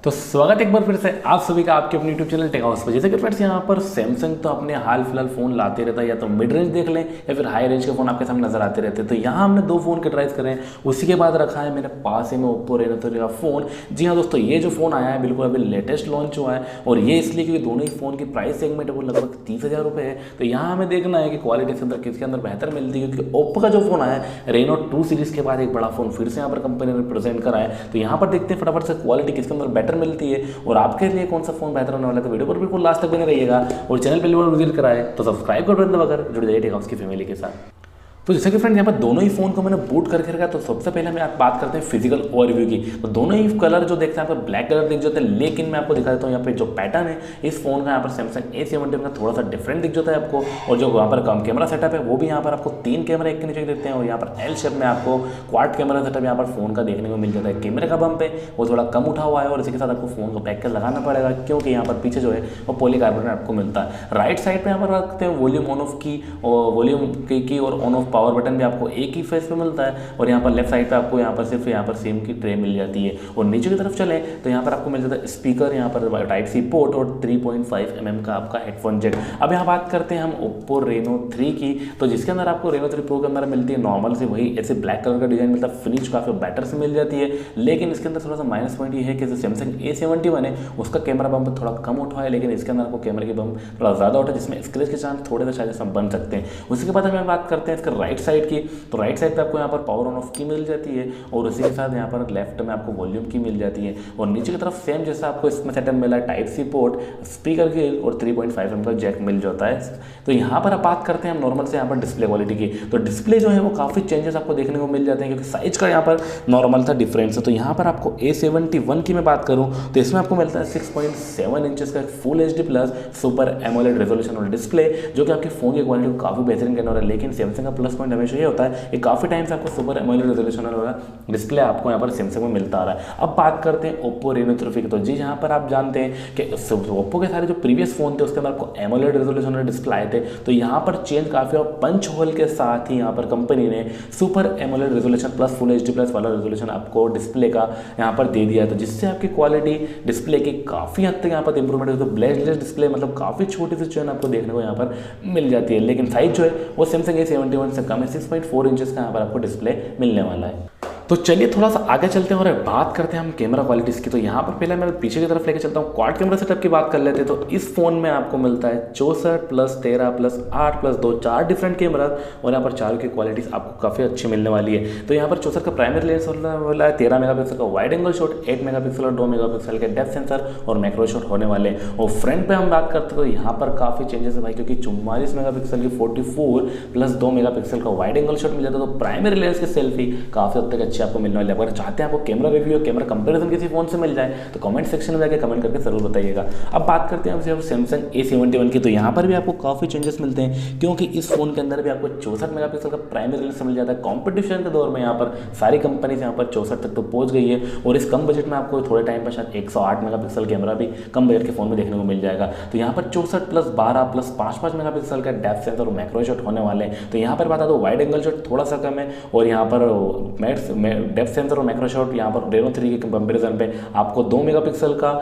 तो स्वागत है एक बार फिर से आप सभी का आपके अपने यूट्यूब चैनल टेक हाउस पर। जैसे कि फ्रेंड्स यहाँ पर सैमसंग तो अपने हाल फिलहाल फ़ोन लाते रहता है, या तो मिड रेंज देख लें या फिर हाई रेंज के फ़ोन आपके सामने नजर आते रहते हैं। तो यहाँ हमने दो फ़ोन के ट्राइज करें, उसी के बाद रखा है मेरे पास ही में ओप्पो रेनो 3 का फ़ोन। जी हाँ दोस्तों, ये जो फ़ोन आया है बिल्कुल अभी लेटेस्ट लॉन्च हुआ है, और ये इसलिए क्योंकि दोनों ही फ़ोन की प्राइस सेगमेंट है वो लगभग 30,000 रुपये है। तो यहाँ हमें देखना है कि क्वालिटी किसके अंदर बेहतर मिलती है, क्योंकि ओप्पो का जो फ़ोन आया है रेनो 2 सीरीज़ के बाद एक बड़ा फ़ोन फिर से यहाँ पर कंपनी ने प्रेजेंट करा है। तो यहाँ पर देखते हैं फटाफट से क्वालिटी किसके अंदर बेटर मिलती है और आपके लिए कौन सा फोन बेहतर होने वाला है। तो वीडियो पर बिल्कुल लास्ट तक बने रहिएगा, और चैनल पहली बार विजिट कराए तो सब्सक्राइब कर दबाकर जुड़ जाइए टेक हाउस की फैमिली के साथ। तो जैसे कि फ्रेंड यहाँ पर दोनों ही फोन को मैंने बूट करके रखा, तो सबसे पहले हम बात करते हैं फिजिकल ओवरव्यू की। तो दोनों ही कलर जो देखते हैं आपको ब्लैक कलर दिख जाते हैं, लेकिन मैं आपको दिखा देता हूँ यहाँ पे जो पैटर्न है इस फोन का यहाँ पर सैमसंग A71 का थोड़ा सा डिफरेंट दिख जाता है आपको। और जो यहाँ पर कम कैमरा सेटअप है वो भी यहाँ पर आपको 3 कैमरा एक के नीचे देते हैं, और यहाँ पर एल शेप में आपको क्वाड कैमरा सेटअप यहाँ पर फोन का देखने को मिल जाता है। कैमरे का बम्प है वो थोड़ा कम उठा हुआ है, और इसी के साथ आपको फोन को बैक कर लगाना पड़ेगा, क्योंकि यहाँ पर पीछे जो है वो पॉलीकार्बोनेट आपको मिलता है। राइट साइड पर यहाँ पर रखते हैं वॉल्यूम ऑन ऑफ की, और वॉल्यूम की और ऑन ऑफ पावर बटन भी आपको एक ही फेस पे मिलता है। और यहाँ पर लेफ्ट साइड पे आपको यहाँ पर सिर्फ यहाँ पर सेम की ट्रे मिल जाती है। और नीचे की तरफ चले तो यहाँ पर आपको मिल जाता है स्पीकर, यहाँ पर टाइप सी पोर्ट और 3.5 mm का आपका हेडफोन जेक। अब यहाँ बात करते हैं हम ओप्पो रेनो 3 की, तो जिसके अंदर आपको रेनो 3 प्रो के अंदर मिलती है नॉर्मल से वही ऐसे ब्लैक कलर का डिजाइन मिलता है, फिनिश काफ़ी बेटर से मिल जाती है। लेकिन इसके अंदर थोड़ा सा माइनस पॉइंट ये है कि जो सैमसंग A71 है उसका कैमरा बम्प थोड़ा कम उठा है, लेकिन इसके अंदर आपको कैमरे के बम्प थोड़ा ज़्यादा उठा है, जिसमें स्क्रैच के चांस थोड़े से शायद बन सकते हैं। उसी के बाद हम बात करते हैं इसका राइट साइड की, तो राइट साइड पे आपको यहाँ पर पावर ऑन ऑफ की मिल जाती है, और उसी के साथ यहाँ पर लेफ्ट में आपको वॉल्यूम की मिल जाती है। और नीचे की तरफ सेम जैसा आपको इसमें सेटअप मिला है, टाइप सी पोर्ट, स्पीकर की और 3.5 mm का जैक मिल जाता है। तो यहाँ पर आप बात करते हैं हम नॉर्मल से यहाँ पर डिस्प्ले क्वालिटी की, तो डिस्प्ले जो है वो काफ़ी चेंजेस आपको देखने को मिल जाते हैं, क्योंकि साइज का यहाँ पर नॉर्मल था डिफरेंस है। तो यहाँ पर आपको A71 की मैं बात करूँ तो इसमें आपको मिलता है 6.7 इंचेस का full HD plus super AMOLED resolution और डिस्प्ले, जो कि आपके फोन की क्वालिटी को काफ़ी बेहतरीन करने वाला है। लेकिन सैमसंग का प्लस पॉइंट हमेशा ये होता है कि काफ़ी टाइम से आपको सुपर एमोलेड रेजोल्यूशन वाला डिस्प्ले आपको यहाँ पर सैमसंग में मिलता आ रहा है। अब बात करते हैं ओप्पो रेनो 3 की, तो जी यहाँ पर आप जानते हैं कि ओप्पो के सारे जो प्रीवियस फोन थे उसके अंदर आपको एमोलेड रेजोल्यूशन वाले डिस्प्ले आए थे। तो यहाँ पर चेंज काफ़ी, और पंच होल के साथ ही यहाँ पर कंपनी ने super AMOLED resolution plus full HD plus वाला रेजोल्यूशन आपको डिस्प्ले का यहाँ पर दे दिया, तो जिससे आपकी क्वालिटी डिस्प्ले की काफ़ी हद तक यहाँ पर इंप्रूवमेंट है। तो ब्लैकलेस डिस्प्ले मतलब काफ़ी छोटी सी चेन आपको देखने को यहाँ पर मिल जाती है, लेकिन साइज जो है वो सैमसंग A71 से कम है, 6.4 इंचेस का यहाँ पर आपको डिस्प्ले मिलने वाला है। तो चलिए थोड़ा सा आगे चलते हैं और बात करते हैं हम कैमरा क्वालिटीज़ की। तो यहाँ पर पहले मैं पीछे की तरफ लेके चलता हूँ, क्वाड कैमरा सेटअप की बात कर लेते हैं। तो इस फोन में आपको मिलता है 64 plus 13 plus 8 plus 2, 4 different camera, और यहाँ पर चारों की क्वालिटीज़ आपको काफ़ी अच्छी मिलने वाली है। तो यहाँ पर 64 का प्राइमरी लेंस वाला है, 13 मेगापिक्सल का वाइड एंगल शॉट, 8 मेगापिक्सल और 2 मेगापिक्सल के डेप्थ सेंसर और मैक्रो शॉट होने वाले हैं। और फ्रंट पे हम बात करते हैं तो यहाँ पर काफ़ी चेंजेस है भाई, क्योंकि 44 मेगापिक्सल की 44 प्लस 2 मेगापिक्सल का वाइड एंगल शॉट मिल जाता है। तो प्राइमरी लेंस की सेल्फी काफ़ी हद तक अच्छी आपको मिलने वाली है। अगर चाहते हैं आपको कैमरा रिव्यू और कैमरा कंपैरिजन किसी फोन से मिल जाए तो कमेंट सेक्शन में जाकर कमेंट करके जरूर बताइएगा। अब बात करते हैं हम सैमसंग A71 की, तो यहाँ पर भी आपको काफ़ी चेंजेस मिलते हैं, क्योंकि इस फोन के अंदर भी आपको 64 मेगापिक्सल का प्राइमरी लेंस मिल जाता है। कॉम्पिटिशन के दौर में यहाँ पर सारी कंपनीज यहाँ पर 64 तक तो पहुँच गई है, और इस कम बजट में आपको थोड़े टाइम पर शायद 108 मेगापिक्सल कैमरा भी कम बजट के फोन में देखने को मिल जाएगा। तो यहाँ पर 64 प्लस 12 प्लस 5 मेगापिक्सल का डेप्थ सेंसर और मैक्रो शॉट होने वाले हैं। तो यहाँ पर बता दो वाइड एंगल शॉट थोड़ा सा कम है, और यहाँ पर डेप्थ सेंसर और मैक्रो शॉट यहाँ पर रेनो 3 के कंपेरिजन पे आपको 2 मेगापिक्सल का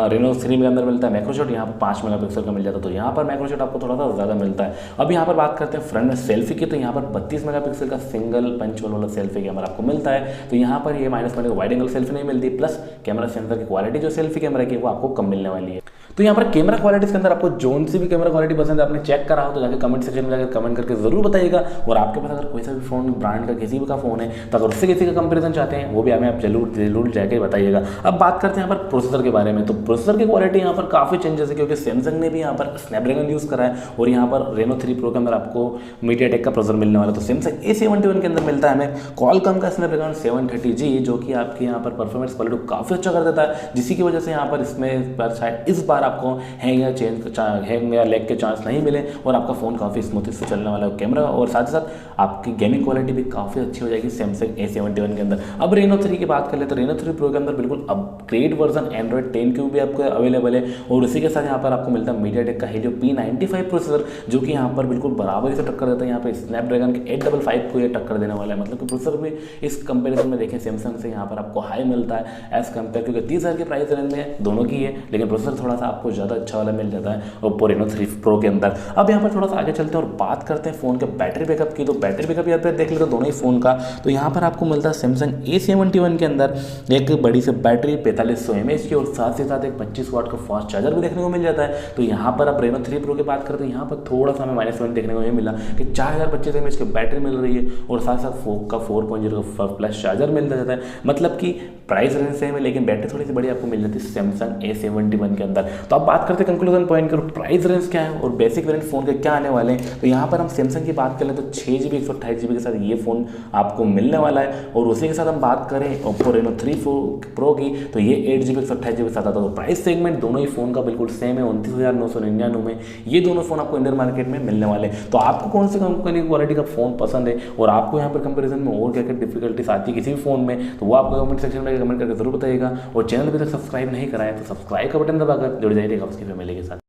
रेनो 3 के अंदर मिलता है, मैक्रो शॉट यहाँ पर 5 मेगापिक्सल का मिल जाता है। तो यहाँ पर मैक्रो शॉट आपको थोड़ा सा ज़्यादा मिलता है। अब यहाँ पर बात करते हैं फ्रंट में सेल्फी की, तो यहाँ पर 32 मेगापिक्सल का सिंगल पंच होल वाला सेल्फी कैमरा आपको मिलता है। तो यहाँ पर ये minus point wide angle selfie नहीं मिलती, प्लस कैमरा सेंसर की क्वालिटी जो सेल्फी कैमरा की वो आपको कम मिलने वाली है। तो यहाँ पर कैमरा क्वालिटी के अंदर आपको जोन सी भी कैमरा क्वालिटी पसंद है, आपने चेक करा हो तो जाकर कमेंट सेक्शन में जाकर कमेंट करके जरूर बताइएगा। और आपके पास अगर कोई सा भी फोन ब्रांड का किसी भी का फोन है तो अगर उससे किसी का कंपेरिजन चाहते हैं वो भी हमें आप जरूर जाकर बताइएगा। अब बात करते हैं यहाँ पर प्रोसेसर के बारे में। तो प्रोसेसर की क्वालिटी यहाँ पर काफ़ी चेंजेस है, क्योंकि सैमसंग ने भी यहाँ पर स्नैपड्रैगन यूज़ करा है, और यहाँ पर रेनो 3 प्रो के अंदर आपको मीडियाटेक का प्रोसेसर मिलने वाला है। तो सैमसंग A71 के अंदर मिलता है हमें क्वालकॉम का स्नैपड्रैगन 730G, जो कि आपके यहाँ पर परफॉर्मेंस क्वालिटी काफ़ी अच्छा कर देता है, जिसकी वजह से यहाँ पर इसमें शायद इस बार आपको हैंग या लैग के चांस नहीं मिले, और आपका फ़ोन काफ़ी स्मूथ से चलने वाला है कैमरा, और साथ ही साथ आपकी गेमिंग क्वालिटी भी काफ़ी अच्छी हो जाएगी सैमसंग A71 A71 के अंदर। अब रेनो 3 की बात कर ले तो रेनो 3 प्रो के अंदर बिल्कुल अपग्रेड वर्जन एंड्रॉइड 10 क्यूब भी आपको अवेलेबल है और उसी के साथ यहाँ पर आपको मिलता है मीडियाटेक का Helio P95 प्रोसेसर, जो कि यहाँ पर बिल्कुल बराबरी से टक्कर देता है। यहाँ पर स्नैपड्रैगन के 855 को ये टक्कर देने वाला है, मतलब कि प्रोसेसर भी इस कंपेरिजन में देखें सैमसंग से यहाँ पर आपको हाई मिलता है एज कम्पेयर, क्योंकि 30,000 के प्राइस रेंज में दोनों की है, लेकिन प्रोसेसर थोड़ा सा आपको ज़्यादा अच्छा वाला मिल जाता है Oppo Reno 3 Pro के अंदर। अब यहाँ पर थोड़ा सा आगे चलते हैं और बात करते हैं फ़ोन के बैटरी बैकअप की। तो बैटरी बैकअप यहाँ पर देख लेते दोनों ही फ़ोन का, तो यहाँ पर आपको मिलता है सैमसंग A71 के अंदर एक बड़ी से बैटरी 4500 mAh की और साथ ही साथ एक 25 वाट का फास्ट चार्जर भी देखने को मिल जाता है। तो यहाँ पर अब Reno 3 Pro की बात करते हैं, यहाँ पर थोड़ा सा हमें माइनस पॉइंट देखने को ये मिला कि 4025 mAh की बैटरी मिल रही है और साथ साथ 4.0 का प्लस चार्जर मिल जाता है, मतलब कि प्राइस रेंज सेम है लेकिन बैटरी थोड़ी सी बड़ी आपको मिल जाती है सैमसंग A71 के अंदर। तो अब बात करते हैं कंक्लूजन पॉइंट की, प्राइस रेंज क्या है और बेसिक वेरिएंट फोन के क्या आने वाले हैं। तो यहाँ पर हम सैमसंग की बात करें तो 6GB 128GB के साथ ये फोन आपको मिलने वाला है और उसी के साथ हम बात करें Oppo Reno 3 Pro की तो ये 8GB 128GB के साथ आता है। तो प्राइस सेगमेंट दोनों ही फोन का बिल्कुल सेम है, 29,999 में ये दोनों फोन आपको इंडियन मार्केट में मिलने वाले। तो आपको कौन सी कंपनी की क्वालिटी का फोन पसंद है और आपको यहाँ पर कंपेरिजन में और क्या क्या डिफिकल्टीज आती है किसी भी फोन में, तो वो आपको कमेंट सेक्शन में कमेंट करके जरूर बताइएगा। और चैनल अभी तक सब्सक्राइब नहीं कराया तो सब्सक्राइब का बटन दबाकर जुड़ जाइएगा उसकी फैमिली के साथ।